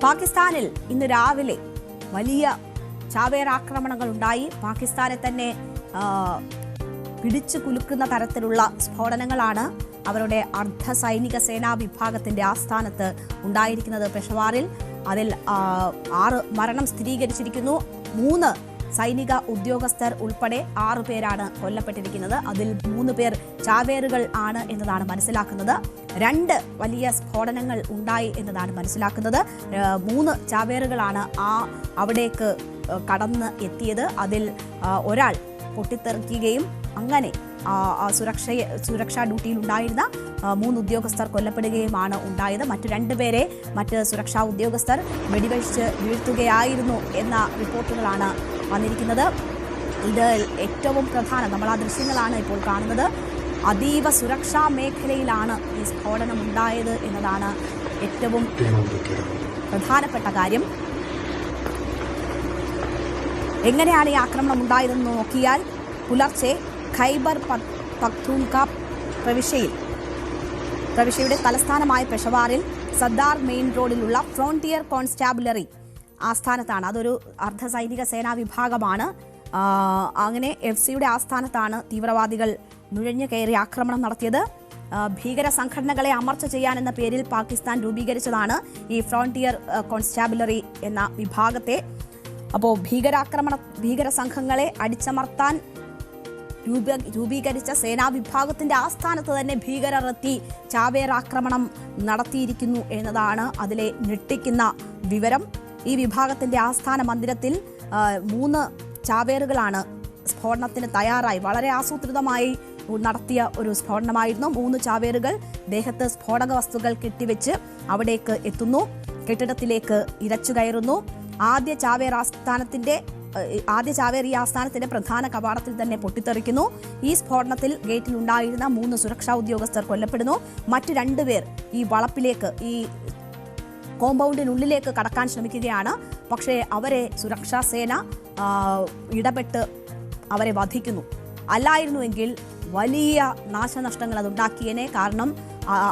പാകിസ്ഥാനിൽ ഇന്ന് രാവിലെ വലിയ ചാവേറാക്രമണങ്ങൾ ഉണ്ടായി. പാകിസ്ഥാനെ തന്നെ പിടിച്ചു കുലുക്കുന്ന തരത്തിലുള്ള സ്ഫോടനങ്ങളാണ് അവരുടെ അർദ്ധ സൈനിക സേനാ വിഭാഗത്തിന്റെ ആസ്ഥാനത്ത് ഉണ്ടായിരിക്കുന്നത്. പെഷവാറിൽ അതിൽ 6 മരണം സ്ഥിരീകരിച്ചിരിക്കുന്നു. 3 സൈനിക ഉദ്യോഗസ്ഥർ ഉൾപ്പെടെ 6 പേരാണ് കൊല്ലപ്പെട്ടിരിക്കുന്നത്. അതിൽ 3 പേർ ചാവേറുകൾ ആണ് എന്നതാണ് മനസ്സിലാക്കുന്നത്. 2 വലിയ സ്ഫോടനങ്ങൾ ഉണ്ടായി എന്നതാണ് മനസ്സിലാക്കുന്നത്. 3 ചാവേറുകളാണ് അവിടേക്ക് കടന്ന് എത്തിയത്. അതിൽ ഒരാൾ പൊട്ടിത്തെറിക്കുകയും അങ്ങനെ സുരക്ഷാ ഡ്യൂട്ടിയിൽ ഉണ്ടായിരുന്ന 3 ഉദ്യോഗസ്ഥർ കൊല്ലപ്പെടുകയുമാണ് ഉണ്ടായത്. മറ്റു 2 പേരെ മറ്റ് സുരക്ഷാ ഉദ്യോഗസ്ഥർ വെടിവെച്ച് വീഴ്ത്തുകയായിരുന്നു എന്ന റിപ്പോർട്ടുകളാണ് വന്നിരിക്കുന്നത്. ഇത് ഏറ്റവും പ്രധാനം, നമ്മൾ ആ ദൃശ്യങ്ങളാണ് ഇപ്പോൾ കാണുന്നത്. അതീവ സുരക്ഷാ മേഖലയിലാണ് ഈ സ്ഫോടനം ഉണ്ടായത് എന്നതാണ് ഏറ്റവും പ്രധാനപ്പെട്ട കാര്യം. എങ്ങനെയാണ് ഈ ആക്രമണം ഉണ്ടായതെന്ന് നോക്കിയാൽ പുലർച്ചെ ഖൈബർ പഖ്തൂൺഖ്വ പ്രവിശ്യയുടെ തലസ്ഥാനമായ പെഷവാറിൽ സദ്ദാർ മെയിൻ റോഡിലുള്ള ഫ്രോണ്ടിയർ കോൺസ്റ്റാബുലറി ആസ്ഥാനത്താണ്. അതൊരു അർദ്ധ സൈനിക സേനാ വിഭാഗമാണ്. അങ്ങനെ FCയുടെ ആസ്ഥാനത്താണ് തീവ്രവാദികൾ നുഴഞ്ഞു കയറി ആക്രമണം നടത്തിയത്. ഭീകര സംഘടനകളെ അമർച്ച ചെയ്യാനെന്ന പേരിൽ പാകിസ്ഥാൻ രൂപീകരിച്ചതാണ് ഈ ഫ്രോണ്ടിയർ കോൺസ്റ്റാബുലറി എന്ന വിഭാഗത്തെ. അപ്പോൾ ഭീകര സംഘങ്ങളെ അടിച്ചമർത്താൻ രൂപീകരിച്ച സേനാ വിഭാഗത്തിന്റെ ആസ്ഥാനത്ത് തന്നെ ഭീകരർ എത്തി ചാവേറാക്രമണം നടത്തിയിരിക്കുന്നു എന്നതാണ് അതിലെ ഞെട്ടിക്കുന്ന വിവരം. ഈ വിഭാഗത്തിന്റെ ആസ്ഥാന മന്ദിരത്തിൽ 3 ചാവേറുകളാണ് സ്ഫോടനത്തിന് തയ്യാറായി വളരെ ആസൂത്രിതമായി നടത്തിയ ഒരു സ്ഫോടനമായിരുന്നു. 3 ചാവേറുകൾ ദേഹത്ത് സ്ഫോടക വസ്തുക്കൾ കെട്ടിവെച്ച് അവിടേക്ക് എത്തുന്നു, കെട്ടിടത്തിലേക്ക് ഇരച്ചു കയറുന്നു. ആദ്യ ചാവേർ ഈ ആസ്ഥാനത്തിന്റെ പ്രധാന കവാടത്തിൽ തന്നെ പൊട്ടിത്തെറിക്കുന്നു. ഈ സ്ഫോടനത്തിൽ ഗേറ്റിൽ ഉണ്ടായിരുന്ന 3 സുരക്ഷാ ഉദ്യോഗസ്ഥർ കൊല്ലപ്പെടുന്നു. മറ്റ് 2 പേർ ഈ വളപ്പിലേക്ക്, ഈ കോമ്പൗണ്ടിനുള്ളിലേക്ക് കടക്കാൻ ശ്രമിക്കുകയാണ്. പക്ഷേ അവരെ സുരക്ഷാ സേന ഇടപെട്ട് അവരെ വധിക്കുന്നു. അല്ലായിരുന്നുവെങ്കിൽ വലിയ നാശനഷ്ടങ്ങൾ അതുണ്ടാക്കിയേനെ. കാരണം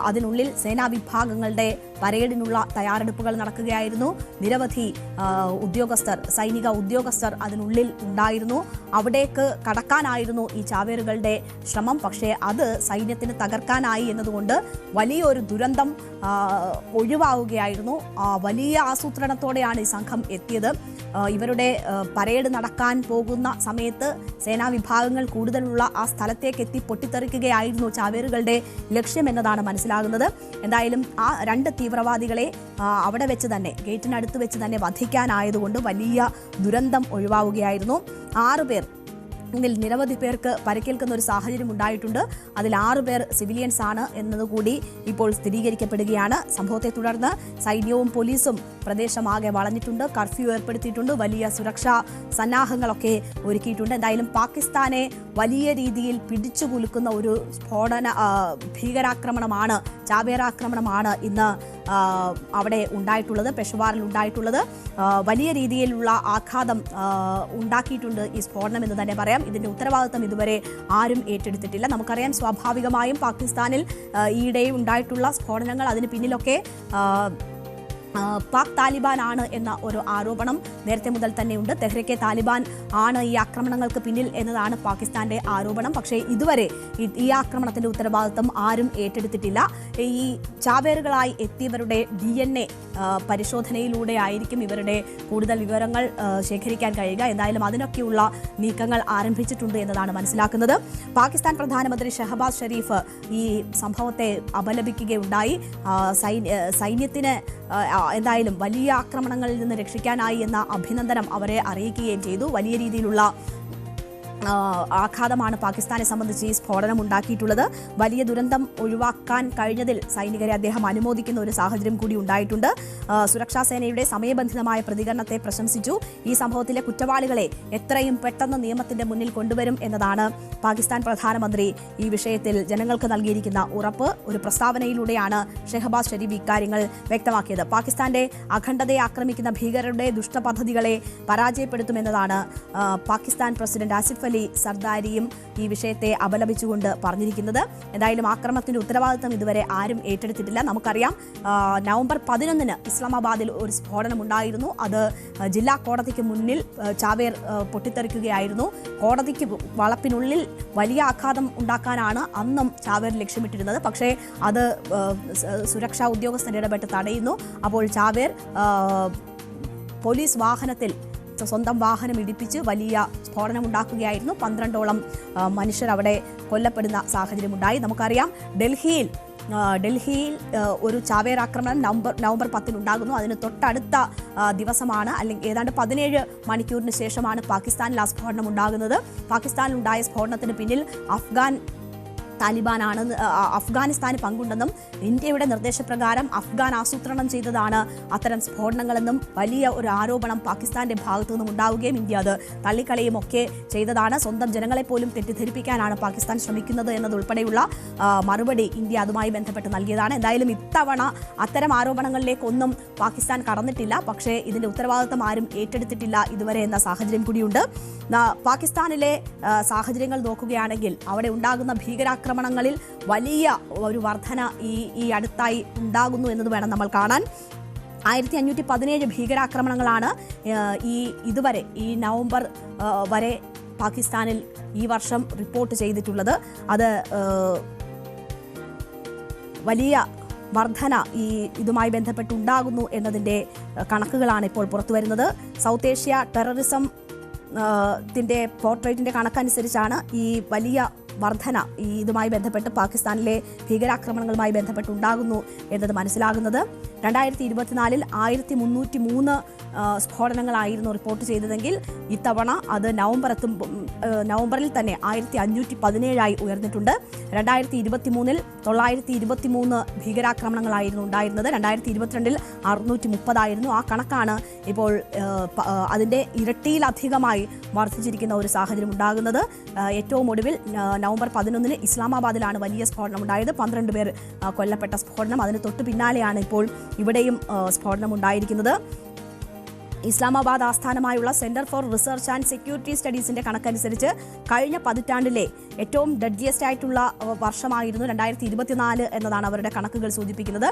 അതിനുള്ളിൽ സേനാ വിഭാഗങ്ങളുടെ പരേഡിനുള്ള തയ്യാറെടുപ്പുകൾ നടക്കുകയായിരുന്നു. നിരവധി സൈനിക ഉദ്യോഗസ്ഥർ അതിനുള്ളിൽ ഉണ്ടായിരുന്നു. അവിടേക്ക് കടക്കാനായിരുന്നു ഈ ചാവേറുകളുടെ ശ്രമം. പക്ഷേ അത് സൈന്യത്തിന് തകർക്കാനായി എന്നതുകൊണ്ട് വലിയൊരു ദുരന്തം ഒഴിവാവുകയായിരുന്നു. വലിയ ആസൂത്രണത്തോടെയാണ് ഈ സംഘം എത്തിയത്. ഇവരുടെ പരേഡ് നടക്കാൻ പോകുന്ന സമയത്ത് സേനാ വിഭാഗങ്ങൾ കൂടുതലുള്ള ആ സ്ഥലത്തേക്ക് എത്തി പൊട്ടിത്തെറിക്കുകയായിരുന്നു ചാവേറുകളുടെ ലക്ഷ്യം എന്നതാണ് മനസ്സിലാകുന്നത്. എന്തായാലും ആ 2 തീവ്രവാദികളെ അവിടെ വെച്ച് തന്നെ, ഗേറ്റിനടുത്ത് വെച്ച് തന്നെ വധിക്കാനായതുകൊണ്ട് വലിയ ദുരന്തം ഒഴിവാവുകയായിരുന്നു. 6 പേർ, ഇതിൽ നിരവധി പേർക്ക് പരിക്കേൽക്കുന്ന ഒരു സാഹചര്യം ഉണ്ടായിട്ടുണ്ട്. അതിൽ 6 പേർ സിവിലിയൻസ് ആണ് എന്നതുകൂടി ഇപ്പോൾ സ്ഥിരീകരിക്കപ്പെടുകയാണ്. സംഭവത്തെ തുടർന്ന് സൈന്യവും പോലീസും പ്രദേശമാകെ വളഞ്ഞിട്ടുണ്ട്, കർഫ്യൂ ഏർപ്പെടുത്തിയിട്ടുണ്ട്, വലിയ സുരക്ഷാ സന്നാഹങ്ങളൊക്കെ ഒരുക്കിയിട്ടുണ്ട്. എന്തായാലും പാകിസ്ഥാനെ വലിയ രീതിയിൽ പിടിച്ചു കുലുക്കുന്ന ഒരു ഭീകരാക്രമണമാണ്, ചാവേറാക്രമണമാണ് ഇന്ന് അവിടെ ഉണ്ടായിട്ടുള്ളത്, പെഷവാറിൽ ഉണ്ടായിട്ടുള്ളത്. വലിയ രീതിയിലുള്ള ആഘാതം ഉണ്ടാക്കിയിട്ടുണ്ട് ഈ സ്ഫോടനം എന്ന് തന്നെ പറയാം. ഇതിന്റെ ഉത്തരവാദിത്തം ഇതുവരെ ആരും ഏറ്റെടുത്തിട്ടില്ല. നമുക്കറിയാം, സ്വാഭാവികമായും പാകിസ്ഥാനിൽ ഈയിടെ ഉണ്ടായിട്ടുള്ള സ്ഫോടനങ്ങൾ, അതിന് പിന്നിലൊക്കെ പാക് താലിബാൻ ആണ് എന്ന ഒരു ആരോപണം നേരത്തെ മുതൽ തന്നെയുണ്ട്. തെഹ്രിക്കെ താലിബാൻ ആണ് ഈ ആക്രമണങ്ങൾക്ക് പിന്നിൽ എന്നതാണ് പാകിസ്ഥാന്റെ ആരോപണം. പക്ഷേ ഇതുവരെ ഈ ആക്രമണത്തിന്റെ ഉത്തരവാദിത്തം ആരും ഏറ്റെടുത്തിട്ടില്ല. ഈ ചാവേറുകളായി എത്തിയവരുടെ DNA പരിശോധനയിലൂടെ ആയിരിക്കും ഇവരുടെ കൂടുതൽ വിവരങ്ങൾ ശേഖരിക്കാൻ കഴിയുക. എന്തായാലും അതിനൊക്കെയുള്ള നീക്കങ്ങൾ ആരംഭിച്ചിട്ടുണ്ട് എന്നതാണ് മനസ്സിലാക്കുന്നത്. പാകിസ്ഥാൻ പ്രധാനമന്ത്രി ഷഹബാസ് ഷരീഫ് ഈ സംഭവത്തെ അപലപിക്കുകയുണ്ടായി. സൈന്യത്തിന് എന്തായാലും വലിയ ആക്രമണങ്ങളിൽ നിന്ന് രക്ഷിക്കാനായി എന്ന അഭിനന്ദനം അവരെ അറിയിക്കുകയും ചെയ്തു. വലിയ രീതിയിലുള്ള ആഘാതമാണ് പാകിസ്ഥാനെ സംബന്ധിച്ച് ഈ സ്ഫോടനം ഉണ്ടാക്കിയിട്ടുള്ളത്. വലിയ ദുരന്തം ഒഴിവാക്കാൻ കഴിഞ്ഞതിൽ സൈനികരെ അദ്ദേഹം അനുമോദിക്കുന്ന ഒരു സാഹചര്യം കൂടി ഉണ്ടായിട്ടുണ്ട്. സുരക്ഷാ സേനയുടെ സമയബന്ധിതമായ പ്രതികരണത്തെ പ്രശംസിച്ചു. ഈ സംഭവത്തിലെ കുറ്റവാളികളെ എത്രയും പെട്ടെന്ന് നിയമത്തിന്റെ മുന്നിൽ കൊണ്ടുവരും എന്നതാണ് പാകിസ്ഥാൻ പ്രധാനമന്ത്രി ഈ വിഷയത്തിൽ ജനങ്ങൾക്ക് നൽകിയിരിക്കുന്ന ഉറപ്പ്. ഒരു പ്രസ്താവനയിലൂടെയാണ് ഷഹബാസ് ഷരീഫ് ഇക്കാര്യങ്ങൾ വ്യക്തമാക്കിയത്. പാകിസ്ഥാന്റെ അഖണ്ഡതയെ ആക്രമിക്കുന്ന ഭീകരരുടെ ദുഷ്ടപദ്ധതികളെ പരാജയപ്പെടുത്തുമെന്നതാണ് പാകിസ്ഥാൻ പ്രസിഡന്റ് ആസിഫ് അലി സർദാരിയും ഈ വിഷയത്തെ അപലപിച്ചുകൊണ്ട് പറഞ്ഞിരിക്കുന്നത്. എന്തായാലും ആക്രമണത്തിന്റെ ഉത്തരവാദിത്തം ഇതുവരെ ആരും ഏറ്റെടുത്തിട്ടില്ല. നമുക്കറിയാം നവംബർ 11 ഇസ്ലാമാബാദിൽ ഒരു സ്ഫോടനം ഉണ്ടായിരുന്നു. അത് ജില്ലാ കോടതിക്ക് മുന്നിൽ ചാവേർ പൊട്ടിത്തെറിക്കുകയായിരുന്നു. കോടതിക്ക് വളപ്പിനുള്ളിൽ വലിയ ആഘാതം ഉണ്ടാക്കാനാണ് അന്നും ചാവേർ ലക്ഷ്യമിട്ടിരുന്നത്. പക്ഷേ അത് സുരക്ഷാ ഉദ്യോഗസ്ഥർ ഇടപെട്ട് തടയുന്നു. അപ്പോൾ ചാവേർ പോലീസ് വാഹനത്തിൽ സ്വന്തം വാഹനം ഇടിപ്പിച്ച് വലിയ സ്ഫോടനമുണ്ടാക്കുകയായിരുന്നു. 12ഓളം മനുഷ്യർ അവിടെ കൊല്ലപ്പെടുന്ന സാഹചര്യമുണ്ടായി. നമുക്കറിയാം ഡൽഹിയിൽ ഒരു ചാവേർ ആക്രമണം നവംബർ 10 ഉണ്ടാകുന്നു. അതിന് തൊട്ടടുത്ത ദിവസമാണ്, അല്ലെങ്കിൽ ഏതാണ്ട് 17 മണിക്കൂറിന് ശേഷമാണ് പാകിസ്ഥാനിൽ ആ സ്ഫോടനം ഉണ്ടാകുന്നത്. പാകിസ്ഥാനിലുണ്ടായ സ്ഫോടനത്തിന് പിന്നിൽ താലിബാനാണ്, അഫ്ഗാനിസ്ഥാന് പങ്കുണ്ടെന്നും ഇന്ത്യയുടെ നിർദ്ദേശപ്രകാരം അഫ്ഗാൻ ആസൂത്രണം ചെയ്തതാണ് അത്തരം സ്ഫോടനങ്ങളെന്നും വലിയ ഒരു ആരോപണം പാകിസ്ഥാന്റെ ഭാഗത്തു നിന്നും ഉണ്ടാവുകയും ഇന്ത്യ അത് തള്ളിക്കളയും ഒക്കെ ചെയ്തതാണ്. സ്വന്തം ജനങ്ങളെ പോലും തെറ്റിദ്ധരിപ്പിക്കാനാണ് പാകിസ്ഥാൻ ശ്രമിക്കുന്നത് എന്നതുൾപ്പെടെയുള്ള മറുപടി ഇന്ത്യ അതുമായി ബന്ധപ്പെട്ട് നൽകിയതാണ്. എന്തായാലും ഇത്തവണ അത്തരം ആരോപണങ്ങളിലേക്കൊന്നും പാകിസ്ഥാൻ കടന്നിട്ടില്ല. പക്ഷേ ഇതിന്റെ ഉത്തരവാദിത്തം ആരും ഏറ്റെടുത്തിട്ടില്ല ഇതുവരെ എന്ന സാഹചര്യം കൂടിയുണ്ട്. പാകിസ്ഥാനിലെ സാഹചര്യങ്ങൾ നോക്കുകയാണെങ്കിൽ അവിടെ ഉണ്ടാകുന്ന ഭീകരാക്രമണങ്ങളിൽ വലിയ ഒരു വർധന ഈ അടുത്തായി ഉണ്ടാകുന്നു എന്നത് വേണം നമ്മൾ കാണാൻ. 1517 ഭീകരാക്രമണങ്ങളാണ് ഇതുവരെ ഈ നവംബർ വരെ പാകിസ്ഥാനിൽ ഈ വർഷം റിപ്പോർട്ട് ചെയ്തിട്ടുള്ളത്. അത് വലിയ വർധന ഇതുമായി ബന്ധപ്പെട്ടുണ്ടാകുന്നു എന്നതിൻ്റെ കണക്കുകളാണ് ഇപ്പോൾ പുറത്തുവരുന്നത്. സൗത്ത് ഏഷ്യ ടെററിസം പോർട്രേറ്റിന്റെ കണക്കനുസരിച്ചാണ് ഈ വലിയ വർധന ഇതുമായി ബന്ധപ്പെട്ട് പാകിസ്ഥാനിലെ ഭീകരാക്രമണങ്ങളുമായി ബന്ധപ്പെട്ടുണ്ടാകുന്നു എന്നത് മനസ്സിലാകുന്നത്. 2024 1303 സ്ഫോടനങ്ങളായിരുന്നു റിപ്പോർട്ട് ചെയ്തതെങ്കിൽ ഇത്തവണ അത് നവംബറിൽ തന്നെ 1517 ഉയർന്നിട്ടുണ്ട്. 2023 923 ഭീകരാക്രമണങ്ങളായിരുന്നു ഉണ്ടായിരുന്നത്. 2022 630 ആ കണക്കാണ് ഇപ്പോൾ അതിൻ്റെ ഇരട്ടിയിലധികമായി വർദ്ധിച്ചിരിക്കുന്ന ഒരു സാഹചര്യം ഉണ്ടാകുന്നത്. ഏറ്റവും ഒടുവിൽ നവംബർ 11 ഇസ്ലാമാബാദിലാണ് വലിയ സ്ഫോടനം ഉണ്ടായത്. 12 പേർ കൊല്ലപ്പെട്ട സ്ഫോടനം. അതിന് തൊട്ട് പിന്നാലെയാണ് ഇപ്പോൾ ഇവിടെയും സ്ഫോടനം ഉണ്ടായിരിക്കുന്നത്. ഇസ്ലാമാബാദ് ആസ്ഥാനമായുള്ള centre for research and security സ്റ്റഡീസിന്റെ കണക്കനുസരിച്ച് കഴിഞ്ഞ പതിറ്റാണ്ടിലെ ഏറ്റവും ഡെഡ്ലിയസ്റ്റ് ആയിട്ടുള്ള വർഷമായിരുന്നു 2024 എന്നതാണ് അവരുടെ കണക്കുകൾ സൂചിപ്പിക്കുന്നത്.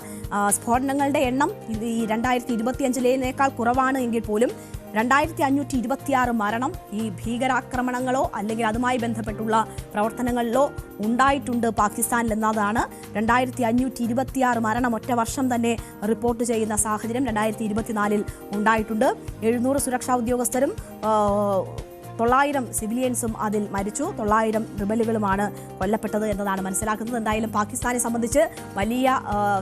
സ്ഫോടനങ്ങളുടെ എണ്ണം ഈ 2025 കുറവാണ് എങ്കിൽ പോലും 2526 മരണം ഈ ഭീകരാക്രമണങ്ങളോ അല്ലെങ്കിൽ അതുമായി ബന്ധപ്പെട്ടുള്ള പ്രവർത്തനങ്ങളിലോ ഉണ്ടായിട്ടുണ്ട് പാകിസ്ഥാനിൽ എന്നതാണ്. 2526 മരണം ഒറ്റ വർഷം തന്നെ റിപ്പോർട്ട് ചെയ്യുന്ന സാഹചര്യം 2024 ഉണ്ടായിട്ടുണ്ട്. 700 സുരക്ഷാ ഉദ്യോഗസ്ഥരും 900 സിവിലിയൻസും അതിൽ മരിച്ചു. 900 റിബലുകളുമാണ് കൊല്ലപ്പെട്ടത് എന്നതാണ് മനസ്സിലാക്കുന്നത്. എന്തായാലും പാകിസ്ഥാനെ സംബന്ധിച്ച് വലിയ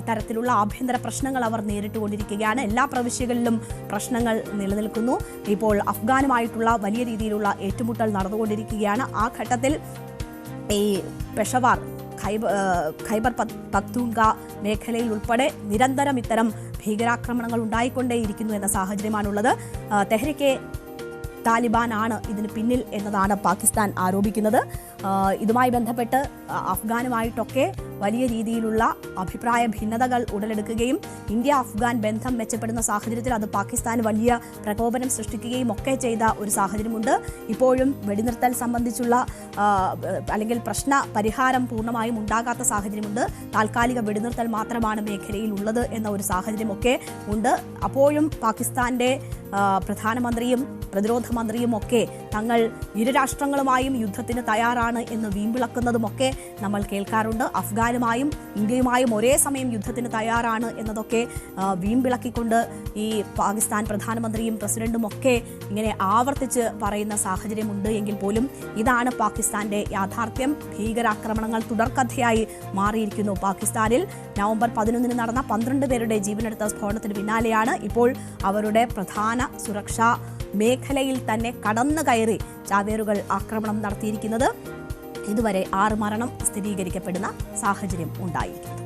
തരത്തിലുള്ള ആഭ്യന്തര പ്രശ്നങ്ങൾ അവർ നേരിട്ടുകൊണ്ടിരിക്കുകയാണ്. എല്ലാ പ്രവിശ്യകളിലും പ്രശ്നങ്ങൾ നിലനിൽക്കുന്നു. ഇപ്പോൾ അഫ്ഗാനുമായിട്ടുള്ള വലിയ രീതിയിലുള്ള ഏറ്റുമുട്ടൽ നടന്നുകൊണ്ടിരിക്കുകയാണ്. ആ ഘട്ടത്തിൽ ഈ പെഷവാർ ഖൈബർ പഖ്തൂൺഖ മേഖലയിൽ ഉൾപ്പെടെ നിരന്തരം ഇത്തരം ഭീകരാക്രമണങ്ങൾ ഉണ്ടായിക്കൊണ്ടേയിരിക്കുന്നു എന്ന സാഹചര്യമാണുള്ളത്. തെഹ്രിക്കെ താലിബാൻ ആണ് ഇതിന് പിന്നിൽ എന്നതാണ് പാകിസ്ഥാൻ ആരോപിക്കുന്നത്. ഇതുമായി ബന്ധപ്പെട്ട് അഫ്ഗാനുമായിട്ടൊക്കെ വലിയ രീതിയിലുള്ള അഭിപ്രായ ഭിന്നതകൾ ഉടലെടുക്കുകയും ഇന്ത്യ അഫ്ഗാൻ ബന്ധം മെച്ചപ്പെടുന്ന സാഹചര്യത്തിൽ അത് പാകിസ്ഥാൻ വലിയ പ്രകോപനം സൃഷ്ടിക്കുകയും ഒക്കെ ചെയ്ത ഒരു സാഹചര്യമുണ്ട്. ഇപ്പോഴും വെടിനിർത്തൽ സംബന്ധിച്ചുള്ള അല്ലെങ്കിൽ പ്രശ്ന പരിഹാരം പൂർണ്ണമായും ഉണ്ടാകാത്ത സാഹചര്യമുണ്ട്. താൽക്കാലിക വെടിനിർത്തൽ മാത്രമാണ് മേഖലയിൽ ഉള്ളത് എന്ന ഒരു സാഹചര്യമൊക്കെ ഉണ്ട്. അപ്പോഴും പാകിസ്ഥാന്റെ പ്രധാനമന്ത്രിയും പ്രതിരോധ മന്ത്രിയും ഒക്കെ തങ്ങൾ ഇരു രാഷ്ട്രങ്ങളുമായും യുദ്ധത്തിന് തയ്യാറാണ് എന്ന് വീമ്പിളക്കുന്നതുമൊക്കെ നമ്മൾ കേൾക്കാറുണ്ട്. അഫ്ഗാനുമായും ഇന്ത്യയുമായും ഒരേ സമയം യുദ്ധത്തിന് തയ്യാറാണ് എന്നതൊക്കെ വീമ്പിളക്കിക്കൊണ്ട് ഈ പാകിസ്ഥാൻ പ്രധാനമന്ത്രിയും പ്രസിഡന്റും ഒക്കെ ഇങ്ങനെ ആവർത്തിച്ച് പറയുന്ന സാഹചര്യമുണ്ട് എങ്കിൽ പോലും ഇതാണ് പാകിസ്ഥാന്റെ യാഥാർത്ഥ്യം. ഭീകരാക്രമണങ്ങൾ തുടർക്കഥയായി മാറിയിരിക്കുന്നു പാകിസ്ഥാനിൽ. നവംബർ 11 നടന്ന 12 പേരുടെ ജീവനെടുത്ത സ്ഫോടനത്തിന് പിന്നാലെയാണ് ഇപ്പോൾ അവരുടെ പ്രധാന സുരക്ഷാ മേഖലയിൽ തന്നെ കടന്നു കയറി ചാവേറുകൾ ആക്രമണം നടത്തിയിരിക്കുന്നത്. ഇതുവരെ 6 മരണം സ്ഥിരീകരിക്കപ്പെടുന്ന സാഹചര്യം ഉണ്ടായിരിക്കുന്നു.